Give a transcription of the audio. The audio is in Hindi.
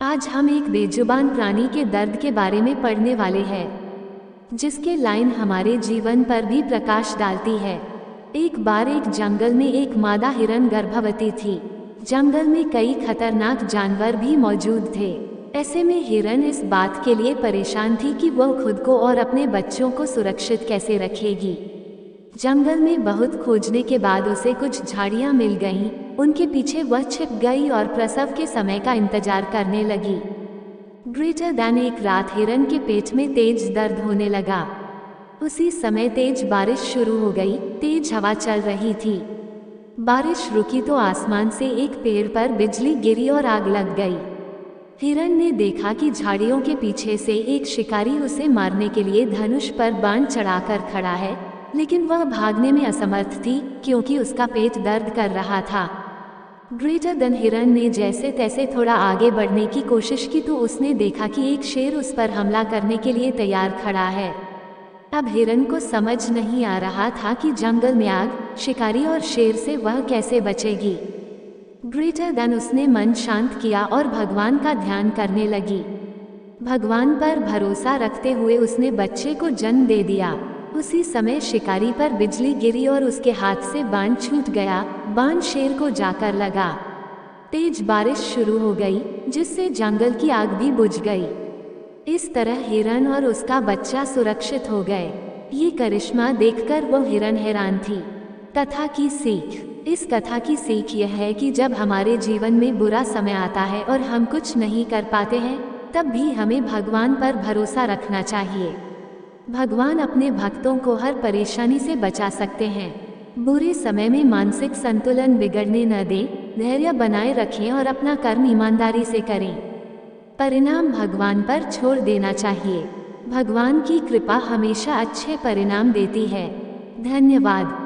आज हम एक बेजुबान प्राणी के दर्द के बारे में पढ़ने वाले हैं, जिसके लाइन हमारे जीवन पर भी प्रकाश डालती है। एक बार एक जंगल में एक मादा हिरन गर्भवती थी। जंगल में कई खतरनाक जानवर भी मौजूद थे। ऐसे में हिरन इस बात के लिए परेशान थी कि वह खुद को और अपने बच्चों को सुरक्षित कैसे रखेगी। जंगल में बहुत खोजने के बाद उसे कुछ झाड़ियां मिल गईं। उनके पीछे वह छिप गई और प्रसव के समय का इंतजार करने लगी। ग्रेटर दैन एक रात हिरन के पेट में तेज दर्द होने लगा। उसी समय तेज बारिश शुरू हो गई। तेज हवा चल रही थी। बारिश रुकी तो आसमान से एक पेड़ पर बिजली गिरी और आग लग गई। हिरन ने देखा कि झाड़ियों के पीछे से एक शिकारी उसे मारने के लिए धनुष पर बाण चढ़ाकर खड़ा है, लेकिन वह भागने में असमर्थ थी क्योंकि उसका पेट दर्द कर रहा था। ग्रेटर दैन हिरन ने जैसे तैसे थोड़ा आगे बढ़ने की कोशिश की तो उसने देखा कि एक शेर उस पर हमला करने के लिए तैयार खड़ा है। अब हिरन को समझ नहीं आ रहा था कि जंगल में आग, शिकारी और शेर से वह कैसे बचेगी। ग्रेटर दैन उसने मन शांत किया और भगवान का ध्यान करने लगी। भगवान पर भरोसा रखते हुए उसने बच्चे को जन्म दे दिया। उसी समय शिकारी पर बिजली गिरी और उसके हाथ से बाण छूट गया। बाण शेर को जाकर लगा। तेज बारिश शुरू हो गई, जिससे जंगल की आग भी बुझ गई। इस तरह हिरन और उसका बच्चा सुरक्षित हो गए। ये करिश्मा देखकर वो हिरन हैरान थी। कथा की सीख। इस कथा की सीख यह है कि जब हमारे जीवन में बुरा समय आता है और हम कुछ नहीं कर पाते हैं, तब भी हमें भगवान पर भरोसा रखना चाहिए। भगवान अपने भक्तों को हर परेशानी से बचा सकते हैं। बुरे समय में मानसिक संतुलन बिगड़ने न दें, धैर्य बनाए रखें और अपना कर्म ईमानदारी से करें। परिणाम भगवान पर छोड़ देना चाहिए। भगवान की कृपा हमेशा अच्छे परिणाम देती है। धन्यवाद।